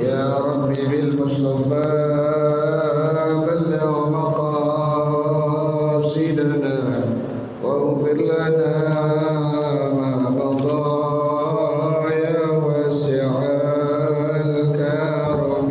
يا ربي بالمصطفى بلغ مقاصدنا واغفر لنا ما مضى يا واسع الكرم.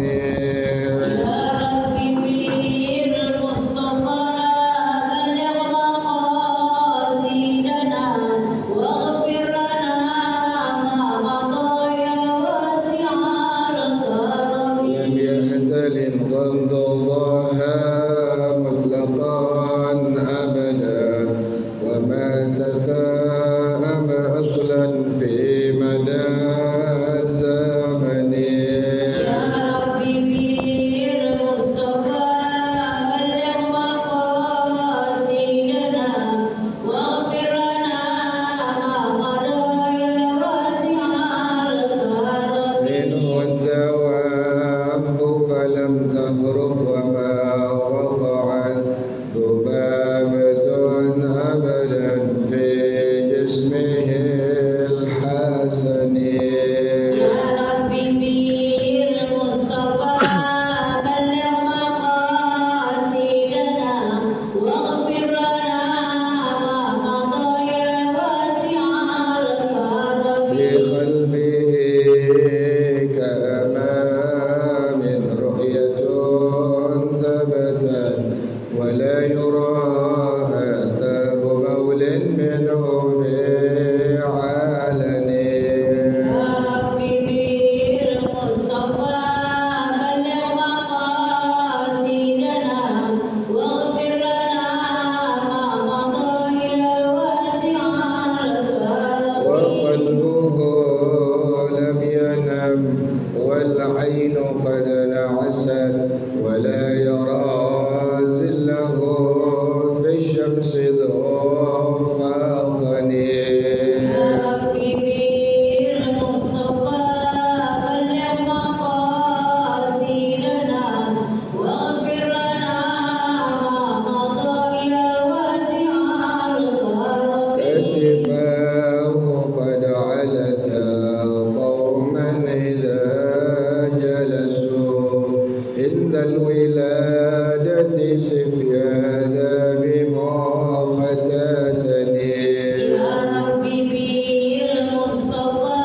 والعين قد نعست ولا يرى زله في الشمس ضفاقني. يا ربي بالمصطفى بلغ مقاصدنا واغفر لنا ما مضى يا واسع الكرم. كتفاه قد علتا قوما إذا جلسوا عند الولادة سفيانا بما ختاتني. يا ربي بالمصطفى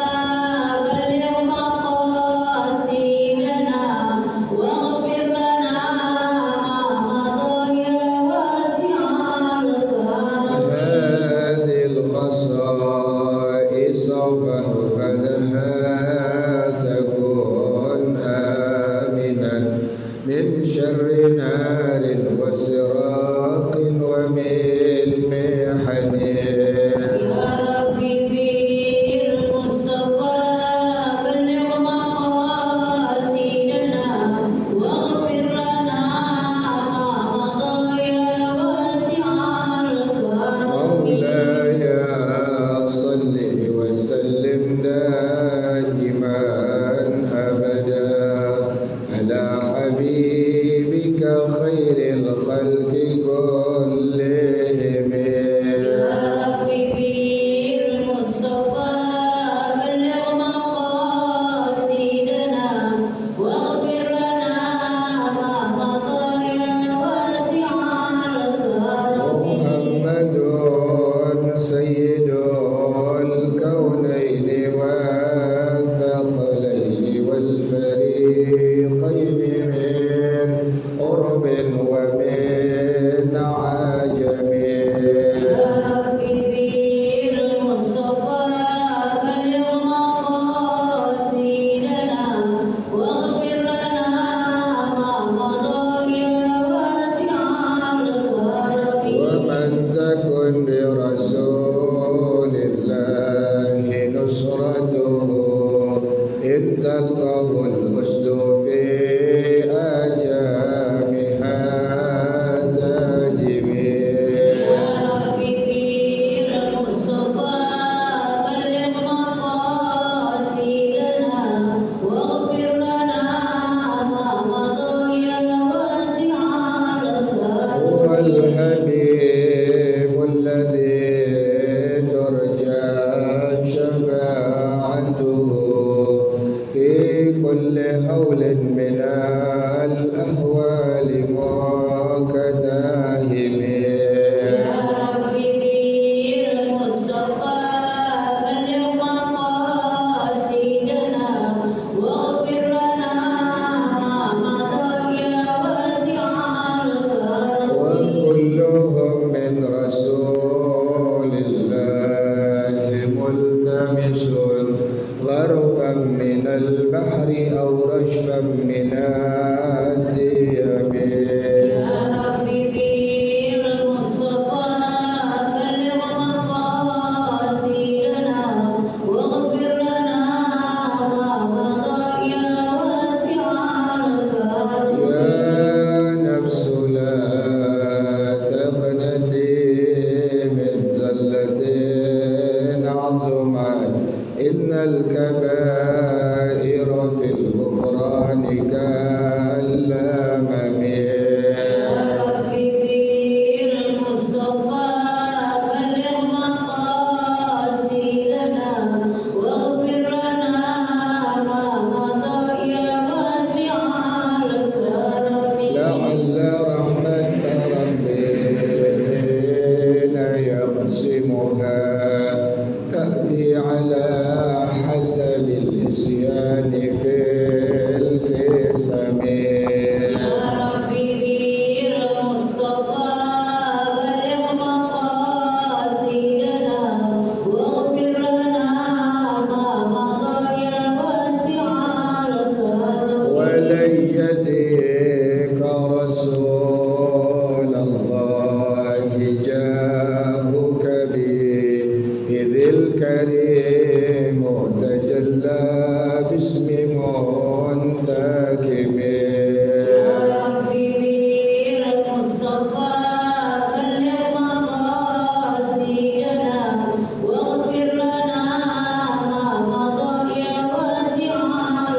بلغ مقاصدنا واغفر لنا ما مضى يا واسع الكرم. هذه الخصائص فاحفظها تكون آمنا من شر نار وسراق ومن محن. يا ربي بالمصطفى بلغ مقاصدنا واغفر لنا ما مضى يا واسع الكرم. مولاي صل وسلم دائما أبدا على حبيبك خير الخلق كلهم. يا ربي بالمصطفى بلغ مقاصدنا واغفر لنا ما مضى يا واسع الكرم. محمد سيد الكونين والثقلين والفريقين من قرب ومن عجم. يا ربي بالمصطفى بلغ مقاصدنا واغفر لنا ما مضى يا واسع الكرم. ومن تكن برسول الله نصرته إذ تلقاه الأسد في أجامها تاجمي. يا ربي بالمصطفى بلغ مقاصدنا واغفر لنا ما مضى يا واسع الكرم. هو الحبيب الذي ترجى شفاعته في كل كل هول من الأهوال مكتاهم يا ربي بالمصطفى بلغ مقاصدنا واغفر لنا ما مضى يا واسع الكرم وكلهم من رسول الله ملتمس غرفا من البحر أو رشفا من الديم يا ربي بالمصطفى بلغ مقاصدنا واغفر لنا ما مضى يا واسع الكرم يا نفس لا تقنتي من زلة عظمت إن الكبائر في الغفران كالأمم يا ربي بالمصطفى بلغ مقاصدنا واغفر لنا ما مضى يا واسع الكرم لعل رحمة ربنا يقسمها تأتي على حسب الإسيان في القسم يا ربي بالمصطفى بلغ مقاصدنا واغفر لنا ما مضى يا واسع الكرم ولن يديك رسول الله جاهك به إذ الكريم تجلى باسم منتكب يا ربي بالمصطفى بلغ مقاصدنا واغفر لنا ما مضى يا واسع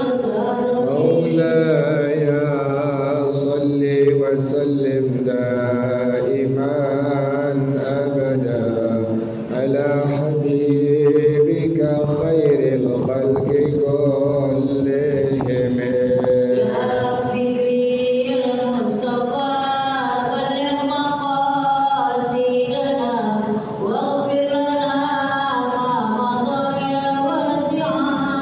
الكرم مولاي صل وسلم دائما أبدا على حبيبك خير الخلق كلهم يا ربي بالمصطفى بلغ مقاصدنا واغفر لنا ما مضى يا واسع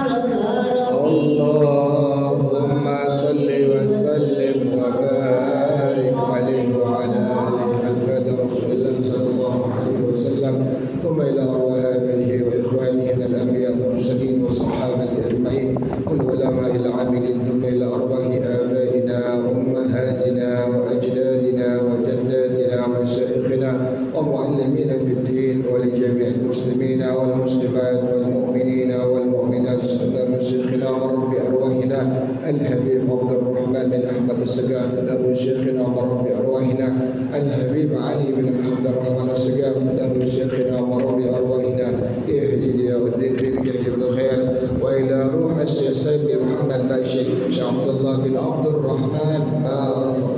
الكرم اللهم صل وسلم وبارك عليه وعلى آله الفاتح رسول الله صلى الله عليه وسلم ثم إلى أرواح آبائه وإخوانه من الأنبياء والمرسلين والصحابة أجمعين والعلماء العاملين ثم إلى أرواح آبائنا وأمهاتنا وأجدادنا وجداتنا ومشايخنا ومعلمين في الدين ولجميع المسلمين والمسلمات والمؤمنين والمؤمنات سلام شيخنا ورب أرواحنا الحبيب عبد الرحمن بن أحمد السقاف أبو شيخنا ورب أرواحنا الحبيب علي بن عبد الرحمن السقاف أبو شيخنا ورب أرواحنا اهدي يا الدين بالجاه بالخير وإلى روح الشيخ سيد محمد باشي عبد الله بن عبد الرحمن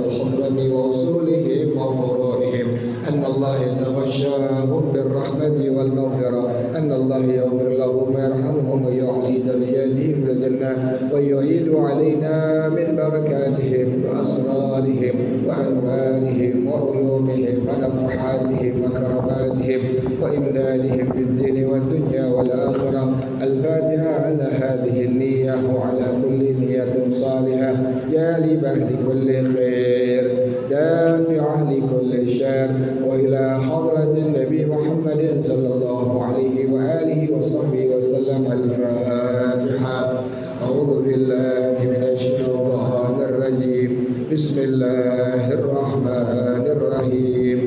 الخضرم وأصولهم وفروعهم أن الله يتغشاهم بالرحمة والمغفرة أن الله يغفر لهم ويرحمهم ويعلي درجاتهم لدنا ويعيد علينا من بركاتهم وأسرارهم وأنوارهم وعلومهم ونفحاتهم وكراماتهم وإمدادهم في الدين والدنيا والآخرة الفاتحة على هذه النية وعلى كل نية صالحة جالبة لكل خير دافعة لكل شر وإلى حضرة النبي محمد صلى الله عليه وآله وصحبه وسلم الفاتحة أعوذ بالله من الشيطان الرجيم بسم الله الرحمن الرحيم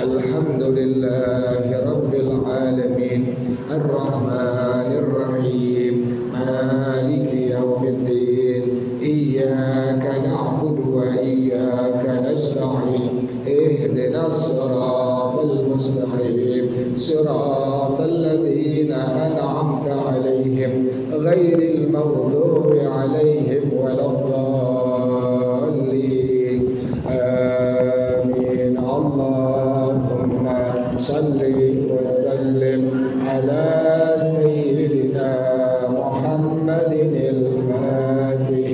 الحمد لله رب العالمين الرحمن الرحيم مالك يوم الدين إياك نعبد وإياك نستعين اهدنا الصراط المستقيم صراط الذين أنعمت عليهم غير المغضوب عليهم ولا الضالين آمين اللهم صل وسلم على سيدنا محمد الفاتح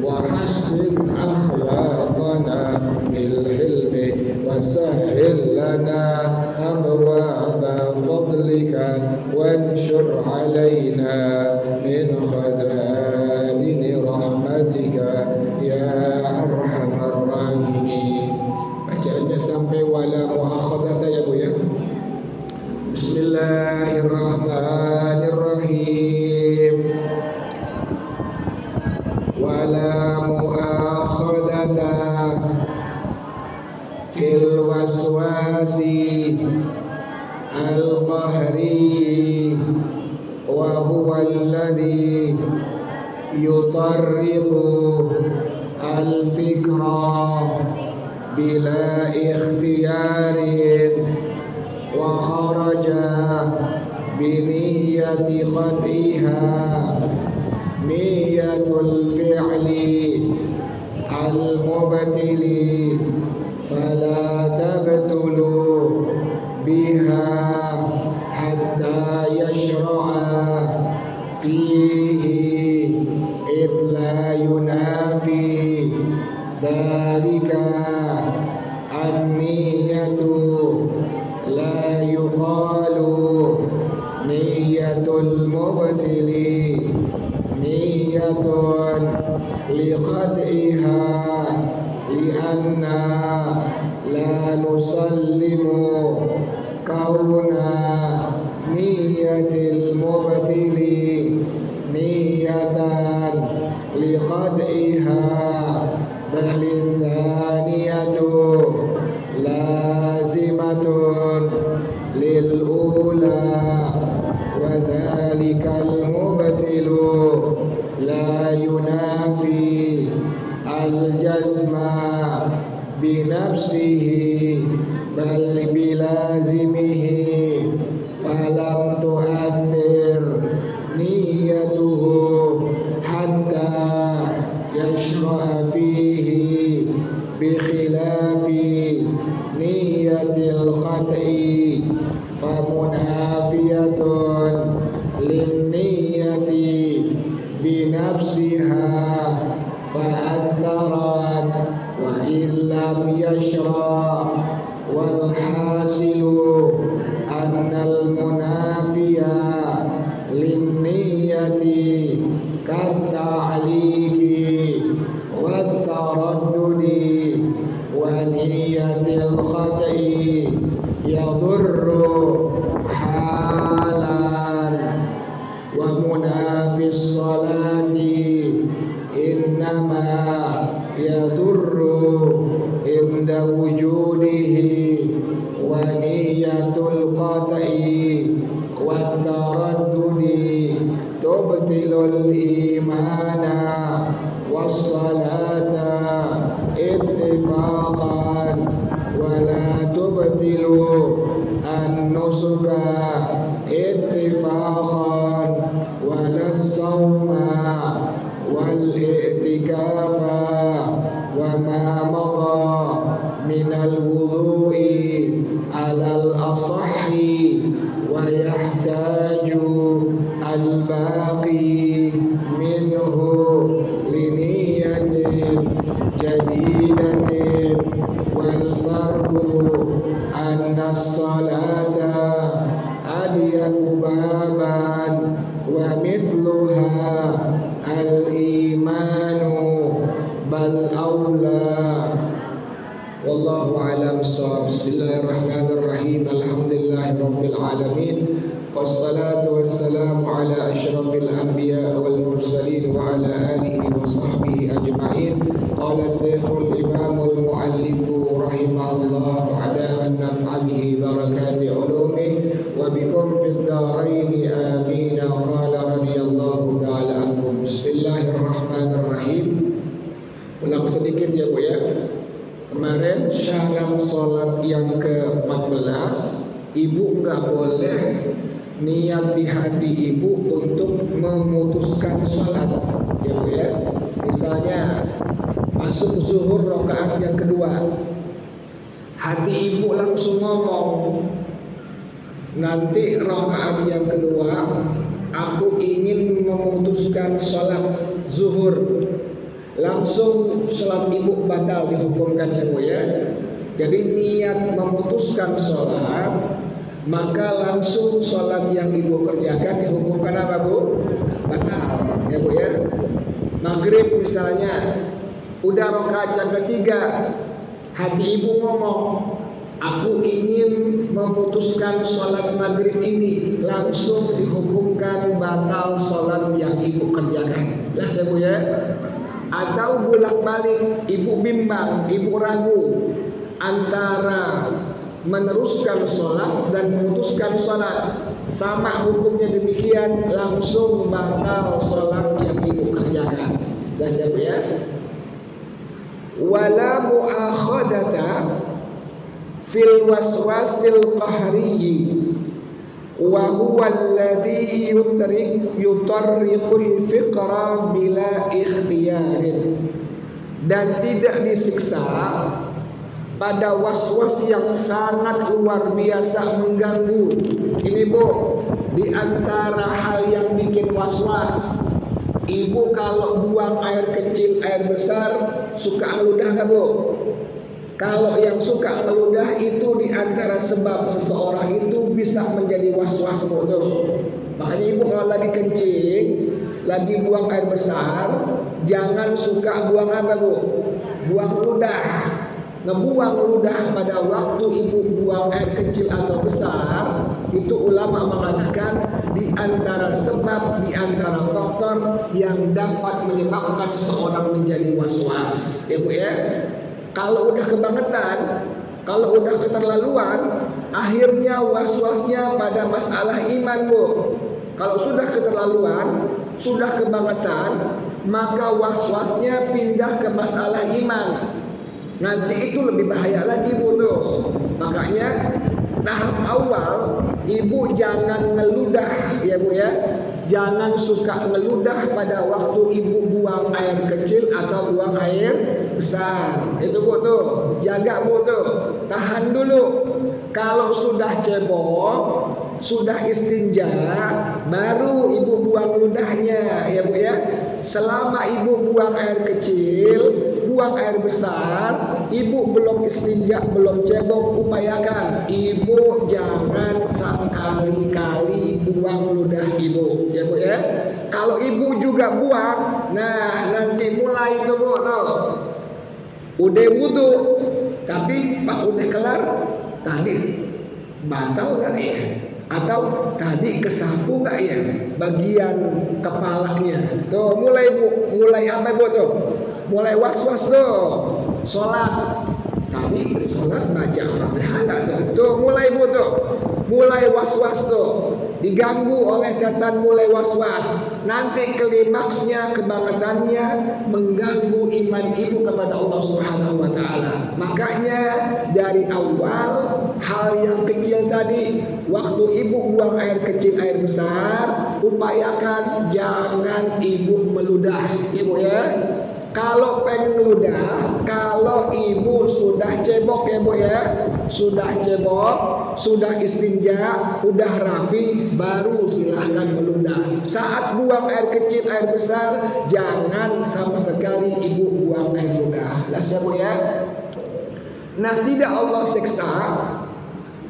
وحسن أخلاقنا بالحلم وسهل لنا أبواب فضلك وانشر علينا من خزائن رحمتك يا أرحم الراحمين. Bacaannya sampai wala muakhadata ya Bu ya. Bismillahirrahmanirrahim. Wala muakhadata fil waswasi al-qahri wa huwa alladhi yutarriqu al-fikra bila ikhtiyarin wa kharaja biniyati qad'iha niyatul fi'li al-mubtili fala tabtulu biha hatta yashra'a fihi id la yunafi dhalika an-niyatu la yuqalu niyatul mubtili niyatun liqad'iha li'anna la nusallimu kauna niyatil mubtili niyatan liqad'iha bal thaniyatu lazimatun lil ula wa dhalikal mubtilu la yunafi al jazma binafsihi bal bilazimihi falam tu'athir niyatuhu hatta yashra'a fihi bikhilafi niyatil khati famunafiyatun linniyati binafsiha fa'adharan wa illam yashra wal hasilu annal munafiya linniyati katta'liqi wat taraddudi wa niyatil khata'i yadurru halan wa munafis salati innama yadurru inda wujudihi wa niyatul qata'i wat taraddudi tubtilul imana was salata ittifaqan wa la tubtilu an-nusuka ittifaqan wa la sawma wal i'tikafa wa ma madha min al-wudu'i alal asahhi wa yahtaju al-baqi minhu liniyatin jadidatin wal fardu anna as-salata aliyaku baban wa mithluha al-imanu bal awla. Wallahu a'lam bissawab. Bismillahirrahmanirrahim. Alhamdulillahirabbil alamin. Wassalatu wassalamu ala asyrafil anbiya wal mursalin wa ala alihi wa sahbihi ajma'in. Qala Syekhul Imamul Muallif rahimahullah wa naf'a bihi barakati ulumih wa bikum fid dharain amin. Qala radhiyallahu ta'ala anhum. Bismillahirrahmanirrahim. Ulang sedikit ya Bu ya. Kemarin syarat sholat yang ke-14, ibu nggak boleh niat di hati ibu untuk memutuskan sholat, ya Bu ya. Misalnya masuk zuhur rakaat yang kedua, hati ibu langsung ngomong, nanti rakaat yang kedua aku ingin memutuskan sholat zuhur. langsung sholat ibu batal dihukumkan ya Bu ya. Jadi niat memutuskan sholat, maka langsung sholat yang ibu kerjakan dihukumkan apa Bu? Batal ya Bu ya. Maghrib misalnya udah rakaat yang ketiga, hati ibu ngomong, aku ingin memutuskan sholat maghrib ini, langsung dihukumkan batal sholat yang ibu kerjakan. Jelas ya Bu ya. Atau bolak-balik ibu bimbang, ibu ragu antara meneruskan sholat dan memutuskan sholat, sama hukumnya demikian, langsung batal sholat yang ibu kerjakan. Jelas ya Bu ya. Wala mu'akhadata fil waswasil qahri wa huwa alladhi yutarriqul fiqra bila ikhtiyarin, dan tidak disiksa pada waswas yang sangat luar biasa mengganggu. Ini Bu, di antara hal yang bikin waswas, ibu kalau buang air kecil, air besar suka ngeludah gak Bu? Kalau yang suka ngeludah itu di antara sebab seseorang itu bisa menjadi was-was Bu tuh. Makanya ibu kalau lagi kencing, lagi buang air besar, jangan suka buang apa Bu? Buang ludah. Ngebuang ludah pada waktu ibu buang air kecil atau besar, itu ulama mengatakan di antara sebab, di antara faktor yang dapat menyebabkan seseorang menjadi was-was ya Bu ya. Kalau udah kebangetan, kalau udah keterlaluan, akhirnya was-wasnya pada masalah iman Bu. Kalau sudah keterlaluan, sudah kebangetan, maka was-wasnya pindah ke masalah iman. Nanti itu lebih bahaya lagi Bu tuh. Makanya tahap awal ibu jangan ngeludah ya Bu ya. Jangan suka ngeludah pada waktu ibu buang air kecil atau buang air besar. Itu Bu tuh. Jaga Bu tuh. Tahan dulu. Kalau sudah cebok, sudah istinja, baru ibu buang ludahnya ya Bu ya. Selama ibu buang air kecil, buang air besar, ibu belum istinja, belum cebok, upayakan ibu jangan sekali-kali buang ludah ibu ya Bu ya. Kalau ibu juga buang, nah nanti mulai itu Bu tuh. Udah wudu, tapi pas udah kelar tadi batal kan ya? Atau tadi kesapu gak ya bagian kepalanya? Tuh mulai Bu, mulai apa Bu tuh? Mulai was-was tuh. Sholat tadi sholat baca Fatihah gak tuh? Tuh mulai Bu tuh. Mulai was-was tuh. Diganggu oleh setan, mulai was-was. Nanti klimaksnya, kebangetannya mengganggu iman ibu kepada Allah Subhanahu wa taala. Makanya dari awal hal yang kecil tadi, waktu ibu buang air kecil, air besar, upayakan jangan ibu meludah, Ibu ya. Kalau pengen meludah, kalau ibu sudah cebok ya Bu ya, sudah cebok, sudah istinja, udah rapi, baru silahkan meludah. Saat buang air kecil, air besar, jangan sama sekali ibu buang air ludah. Jelas ya Bu ya. Nah, tidak Allah siksa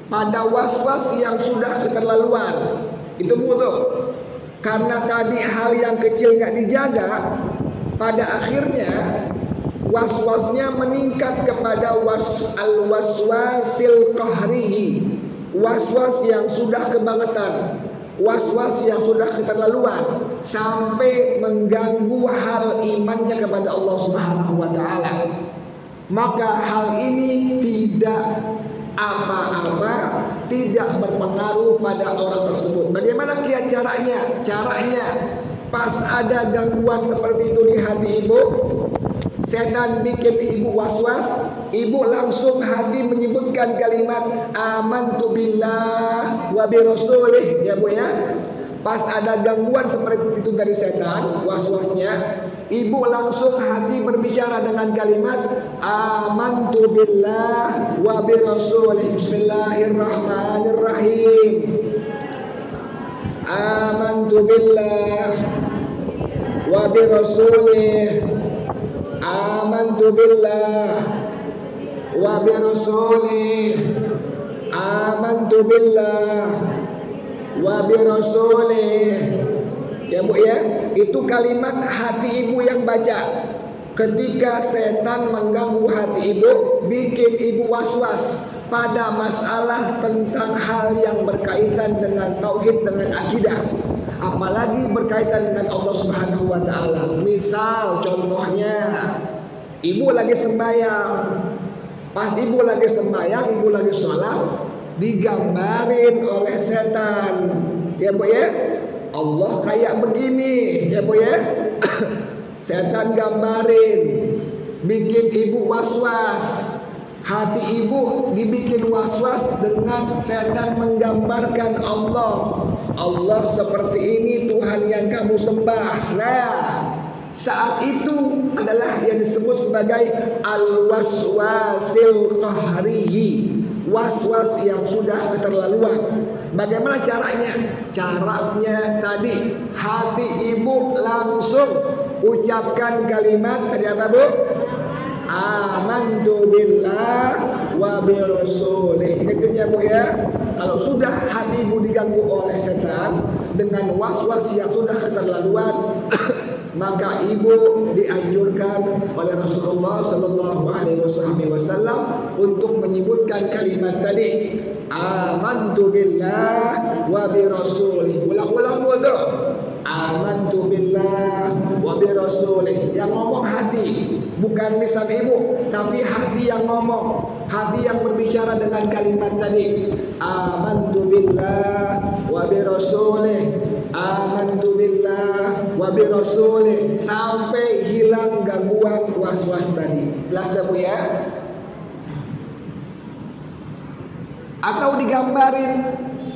pada was-was yang sudah keterlaluan. Itu Bu tuh. Karena tadi hal yang kecil nggak dijaga, pada akhirnya was-wasnya meningkat kepada al-waswasil qahri, was-was yang sudah kebangetan, was-was yang sudah keterlaluan, sampai mengganggu hal imannya kepada Allah Subhanahu wa taala. Maka hal ini tidak apa-apa, tidak berpengaruh pada orang tersebut. Bagaimana caranya? Caranya pas ada gangguan seperti itu di hati ibu, setan bikin ibu was-was, ibu langsung hati menyebutkan kalimat amantu billah wa bi rasulih ya Bu ya. Pas ada gangguan seperti itu dari setan, was-wasnya, ibu langsung hati berbicara dengan kalimat amantu billah wa bi rasulih. Bismillahirrahmanirrahim. Amantu billah wa bi rasulih amantu billah wa bi rasulih, amantu billah wa bi rasulih. Ya Bu ya, itu kalimat hati ibu yang baca. Ketika setan mengganggu hati ibu, bikin ibu was-was pada masalah tentang hal yang berkaitan dengan tauhid, dengan akidah, apalagi berkaitan dengan Allah Subhanahu wa taala. Misal contohnya, ibu lagi sembahyang. Pas ibu lagi sembahyang, ibu lagi sholat, digambarin oleh setan. Ya Bu ya, Allah kayak begini, ya Bu ya. Setan gambarin, bikin ibu was-was. Hati ibu dibikin was-was dengan setan menggambarkan Allah. Allah seperti ini Tuhan yang kamu sembah. Nah, saat itu adalah yang disebut sebagai al-waswasil qahri, was-was yang sudah keterlaluan. Bagaimana caranya? Caranya tadi, hati ibu langsung ucapkan kalimat tadi apa Bu? Amantu billah wa bi rasulih. Ingatnya Bu ya, kalau sudah hati ibu diganggu oleh setan dengan was-was yang sudah keterlaluan, maka ibu dianjurkan oleh Rasulullah Sallallahu Alaihi Wasallam untuk menyebutkan kalimat tadi, amantu billah wa bi rasulih. Ulang-ulang bodoh. Amantu billah wa bi rasulih. Yang ngomong hati, bukan lisan ibu, tapi hati yang ngomong, hati yang berbicara dengan kalimat tadi, amantu billah wa bi rasulih, amantu billah wa bi rasulih, sampai hilang gangguan was-was tadi. Jelas ya Bu ya? Atau digambarin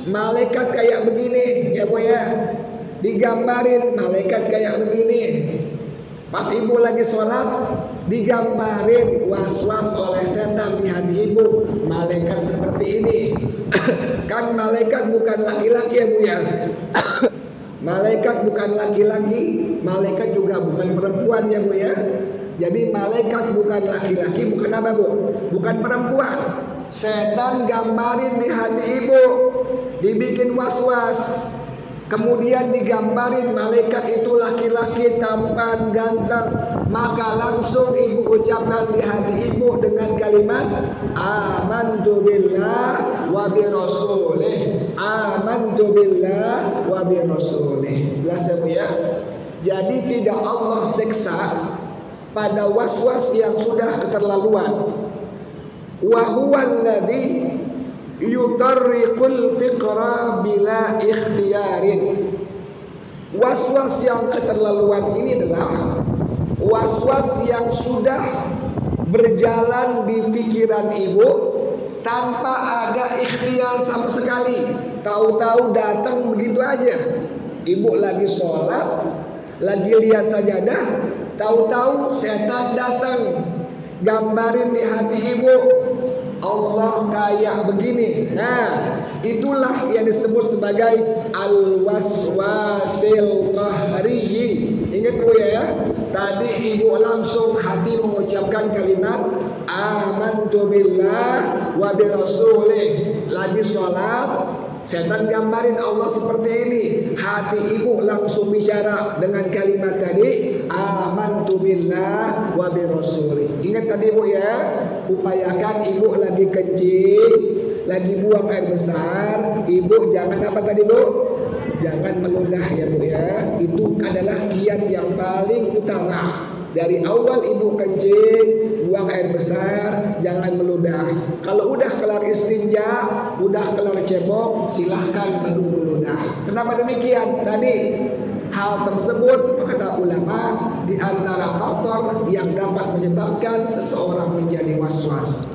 malaikat kayak begini, ya Bu ya. Digambarin malaikat kayak begini. Pas ibu lagi sholat, digambarin was-was oleh setan di hati ibu, malaikat seperti ini. Kan malaikat bukan laki-laki ya Bu ya. Malaikat bukan laki-laki, malaikat juga bukan perempuan ya Bu ya. Jadi malaikat bukan laki-laki, bukan apa Bu? Bukan perempuan. Setan gambarin di hati ibu, dibikin was-was. Kemudian digambarin malaikat itu laki-laki tampan ganteng, maka langsung ibu ucapkan di hati ibu dengan kalimat amantu billah wa bi rasulih, amantu billah wa bi rasulih. Jelas ya Bu ya? Jadi tidak Allah seksa pada was-was yang sudah keterlaluan. Wa huwa alladzi yutarriqul fiqra bila ikhtiyarin. Was-was yang keterlaluan ini adalah was-was yang sudah berjalan di pikiran ibu tanpa ada ikhtiar sama sekali. Tahu-tahu datang begitu aja. Ibu lagi sholat, lagi lihat sajadah, tahu-tahu setan datang, gambarin di hati ibu, Allah kayak begini. Nah, itulah yang disebut sebagai al-waswasil qahri. Ingat Bu ya, tadi ibu langsung hati mengucapkan kalimat amantu billah wa bi rasulih. Lagi sholat, setan gambarin Allah seperti ini. Hati ibu langsung bicara dengan kalimat tadi amantu billah wa bi rasulih. Ingat tadi Bu ya, upayakan ibu lagi kencing, lagi buang air besar, ibu jangan apa tadi Bu? Jangan meludah ya Bu ya. Itu adalah kiat yang paling utama. Dari awal ibu kencing, buang air besar, jangan meludah. Kalau udah kelar istinja, udah kelar cebok, silahkan baru meludah. Kenapa demikian? Tadi hal tersebut kata ulama di antara faktor yang dapat menyebabkan seseorang menjadi was-was.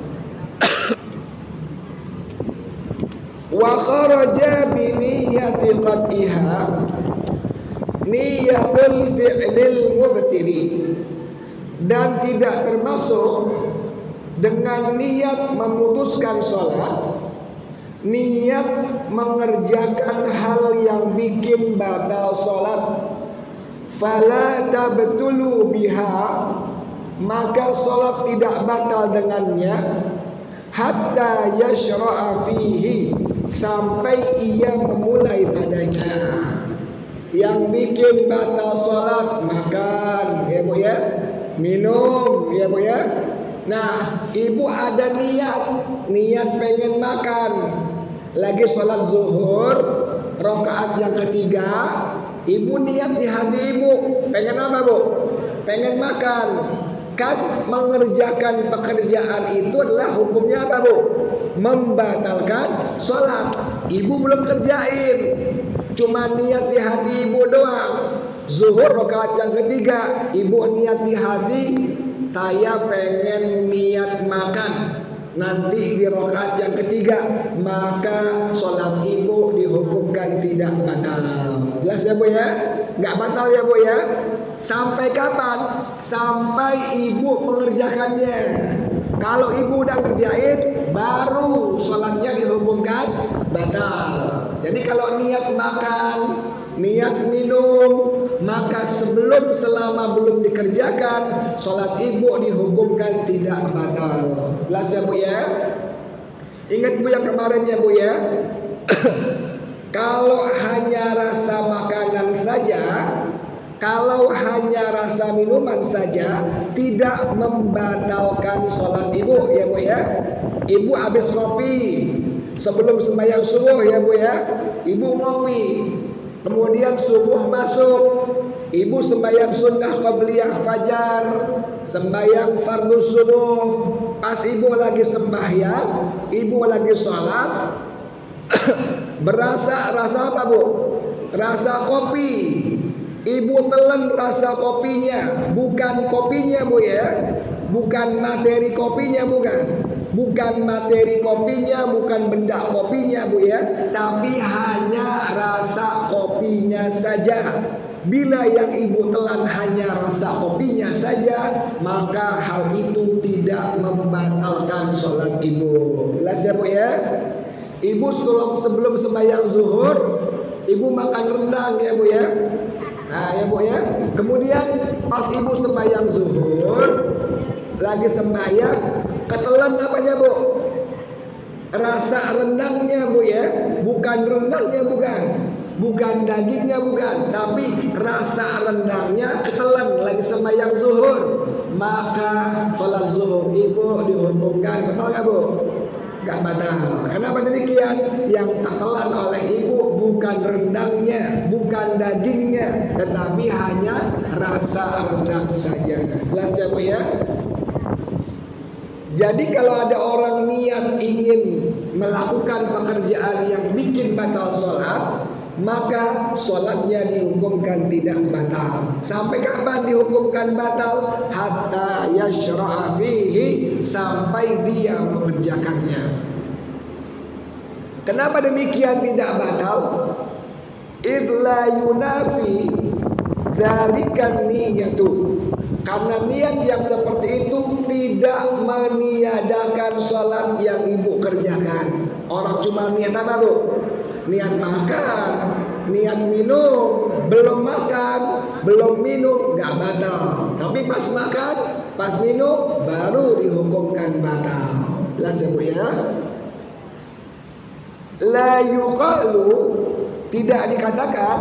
Wa kharaja bi niyyati qat'iha niyatul fi'lil mubtili, dan tidak termasuk dengan niat memutuskan sholat, niat mengerjakan hal yang bikin batal sholat. Fala tabtulu biha, maka sholat tidak batal dengannya hatta yashra'a fihi, sampai ia memulai padanya. Yang bikin batal sholat makan, ya Bu ya, minum, ya Bu ya. Nah, ibu ada niat pengen makan, lagi sholat zuhur rakaat yang ketiga, ibu niat di hati ibu pengen apa Bu? Pengen makan. Kan mengerjakan pekerjaan itu adalah hukumnya apa Bu? Membatalkan sholat. Ibu belum kerjain, cuma niat di hati ibu doang. Zuhur rakaat yang ketiga, ibu niat di hati, saya pengen niat makan nanti di rakaat yang ketiga, maka sholat ibu dihukumkan tidak batal. Jelas ya Bu ya? Nggak batal ya Bu ya? Sampai kapan? Sampai ibu mengerjakannya. Kalau ibu udah kerjain, baru sholatnya dihukumkan batal. Jadi kalau niat makan, niat minum, maka selama belum dikerjakan, sholat ibu dihukumkan tidak batal. Jelas ya Bu ya? Ingat Bu yang kemarin ya Bu ya? Kalau hanya rasa makanan saja, kalau hanya rasa minuman saja, tidak membatalkan sholat ibu ya Bu ya. Ibu habis kopi sebelum sembahyang subuh ya Bu ya, ibu ngopi, kemudian subuh masuk, ibu sembahyang sunnah qabliyah fajar, sembahyang fardu subuh. Pas ibu lagi sembahyang, ibu lagi sholat, rasa apa Bu? Rasa kopi. Ibu telan rasa kopinya, bukan kopinya Bu ya, bukan materi kopinya, bukan materi kopinya, bukan benda kopinya Bu ya, tapi hanya rasa kopinya saja. Bila yang ibu telan hanya rasa kopinya saja, maka hal itu tidak membatalkan sholat ibu. Jelas ya Bu ya? Ibu sebelum sembahyang zuhur, ibu makan rendang ya Bu ya. Nah ya Bu ya. Kemudian pas ibu sembahyang zuhur, lagi sembahyang, ketelan apanya Bu? Rasa rendangnya Bu ya. Bukan rendangnya, bukan dagingnya, bukan, tapi rasa rendangnya ketelan lagi sembahyang zuhur, maka sholat zuhur ibu dihukumkan batal nggak Bu? Gak batal. Kenapa demikian? Yang tertelan oleh ibu bukan rendangnya, bukan dagingnya, tetapi hanya rasa rendang saja. Jelas ya Bu ya? Jadi kalau ada orang niat ingin melakukan pekerjaan yang bikin batal sholat, maka sholatnya dihukumkan tidak batal. Sampai kapan dihukumkan batal? Hatta yashra'a fihi, sampai dia mengerjakannya. Kenapa demikian tidak batal? Idla yunafi dzalikan niyatu, karena niat yang seperti itu tidak meniadakan sholat yang ibu kerjakan. Orang cuma niat apa Bu? Niat makan, niat minum, belum makan, belum minum, gak batal. Tapi pas makan, pas minum, baru dihukumkan batal. Jelas ya Bu ya? La yuqalu, tidak dikatakan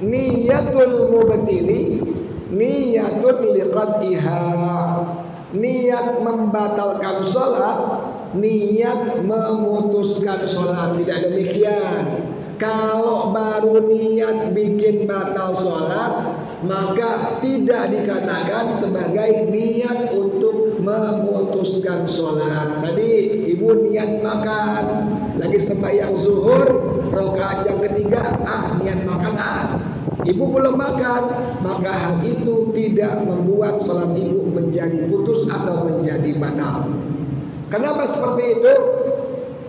niyatul mubtili niyatun liqad'iha, niat membatalkan sholat, niat memutuskan sholat. Tidak demikian. Kalau baru niat bikin batal sholat, maka tidak dikatakan sebagai niat untuk memutuskan sholat. Tadi ibu niat makan, lagi sembahyang zuhur, rakaat yang ketiga, niat makan ibu belum makan, maka hal itu tidak membuat sholat ibu menjadi putus atau menjadi batal. Kenapa seperti itu?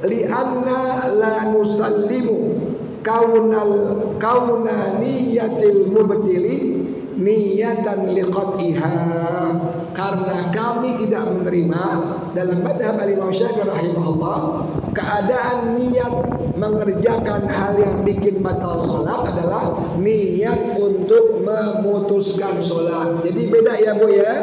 Li'anna la nusallimu kauna niyatil mubtili niyatan liqad'iha, karena kami tidak menerima dalam madhab Imam Syafi'i rahimahullah keadaan niat mengerjakan hal yang bikin batal sholat adalah niat untuk memutuskan sholat. Jadi beda ya Bu ya.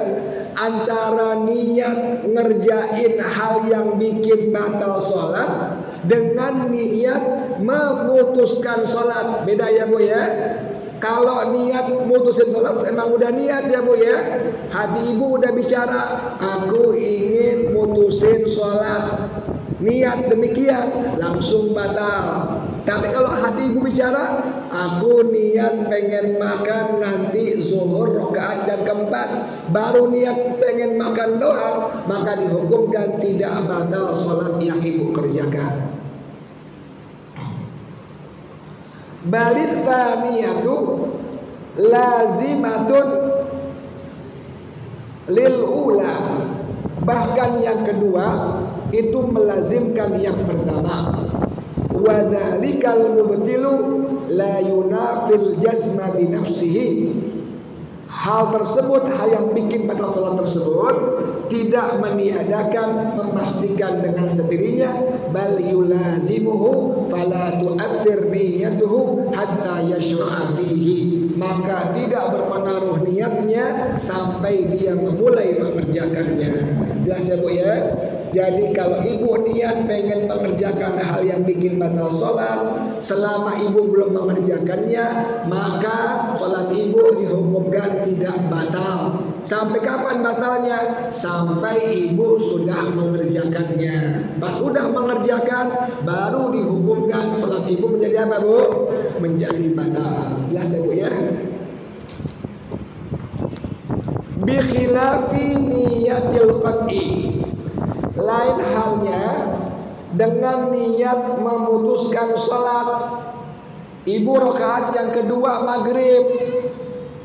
antara niat ngerjain hal yang bikin batal sholat dengan niat memutuskan sholat. Beda ya Bu ya. Kalau niat mutusin sholat emang udah niat ya Bu ya. Hati ibu udah bicara, aku ingin mutusin sholat, niat demikian langsung batal. Tapi kalau hati ibu bicara, aku niat pengen makan nanti zuhur rakaat jam keempat, baru niat pengen makan doang, maka dihukumkan tidak batal sholat yang ibu kerjakan. Balik taniyatu lazimatun lil ula. Bahkan yang kedua itu melazimkan yang pertama. Wa dzalikal mubtilu la yunafil jazma bi nafsihi. Hal tersebut, hal yang bikin batal salat tersebut tidak meniadakan, memastikan dengan sendirinya, bal yulazimuhu fala tu'athir niyatuhu hatta yashra'a fihi. Maka tidak berpengaruh niatnya sampai dia memulai mengerjakannya. Jelas ya Bu ya? Jadi kalau ibu niat pengen mengerjakan hal yang bikin batal sholat, selama ibu belum mengerjakannya, maka sholat ibu dihukumkan tidak batal. Sampai kapan batalnya? Sampai ibu sudah mengerjakannya. Pas sudah mengerjakan, baru dihukumkan sholat ibu menjadi apa Bu? Menjadi batal. Jelas ya Bu ya? Bi khilafi niyatil qat'i. Lain halnya dengan niat memutuskan sholat. Ibu rakaat yang kedua maghrib,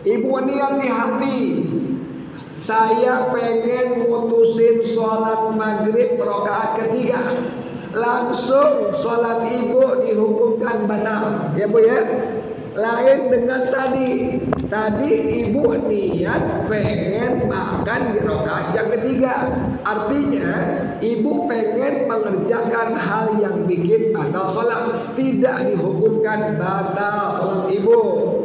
ibu niat di hati, saya pengen mutusin sholat maghrib rakaat ketiga, langsung sholat ibu dihukumkan batal ya Bu ya. Lain dengan tadi ibu niat pengen makan di rakaat yang ketiga, artinya ibu pengen mengerjakan hal yang bikin batal sholat, tidak dihukumkan batal sholat ibu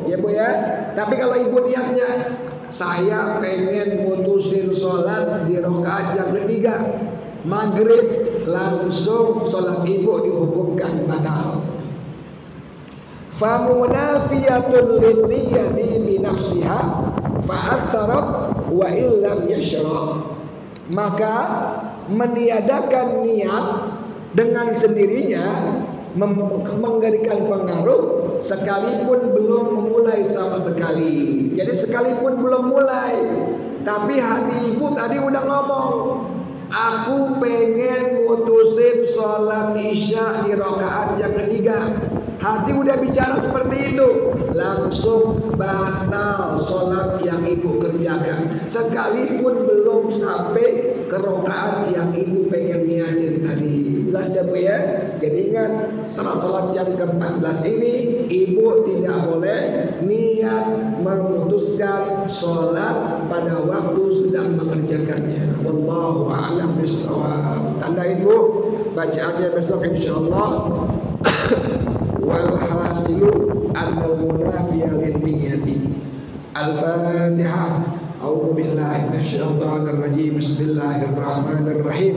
ya Bu ya. Tapi kalau ibu niatnya saya pengen mutusin sholat di rakaat yang ketiga maghrib, langsung sholat ibu dihukumkan batal. Famunafiyatun linniyati binafsiha fa'atharat wa illam yashra. Maka meniadakan niat dengan sendirinya memberikan pengaruh sekalipun belum memulai sama sekali. Jadi sekalipun belum mulai, tapi hati ibu tadi udah ngomong, aku pengen mutusin sholat isya di rakaat yang ketiga. Hati udah bicara seperti itu, langsung batal sholat yang ibu kerjakan, sekalipun belum sampai ke rakaat yang ibu pengen niatin tadi. Jelas ya Bu ya? Jadi ingat, sholat yang ke-14 ini ibu tidak boleh niat memutuskan sholat pada waktu sedang mengerjakannya. Wallahu a'lam bishawab. Tandain Bu, bacaannya besok insyaallah. Walhasilu al-munafiya lin-niyati. Al-Fatihah. A'udzu billahi minasyaitonir rajim. Bismillahirrahmanirrahim.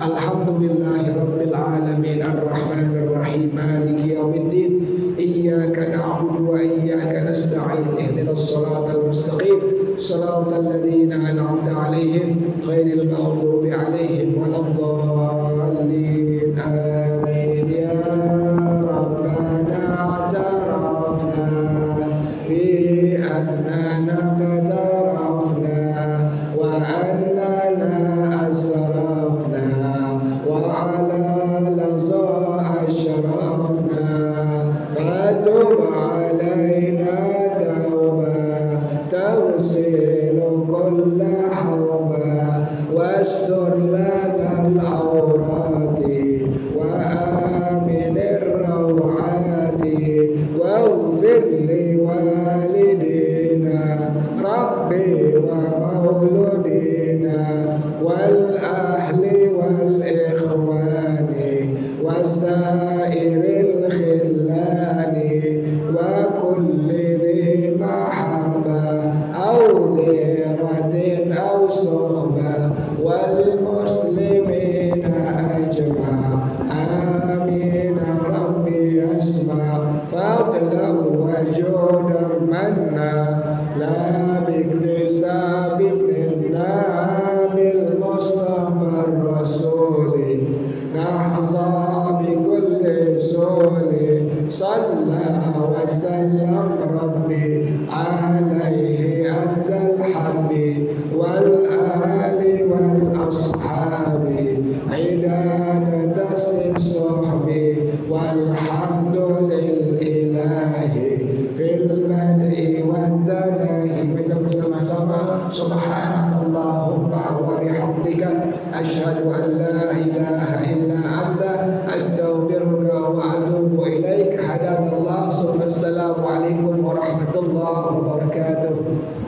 Alhamdulillahi rabbil alamin arrahmanir rahim maliki yaumiddin. Iyyaka na'budu wa iyyaka nasta'in. Ihdinas siratal mustaqim. Siratal ladzina an'amta 'alaihim ghairil maghdubi 'alaihim waladdallin. Amin ya واستر لنا الأرض والمسلمين أجمع آمين ربي أسمع فضلا وجودا منا لا باكتساب منا بالمصطفى الرسول نحظى بكل سول صلى وسلم ربي عليه أنت الحبيب والآل والأصحاب عدادة الصحب والحمد لله في البدء والثناء. Baca bersama-sama subhanakallahumma wa bihamdika asyhadu an la ilaha illa anta astaghfiruka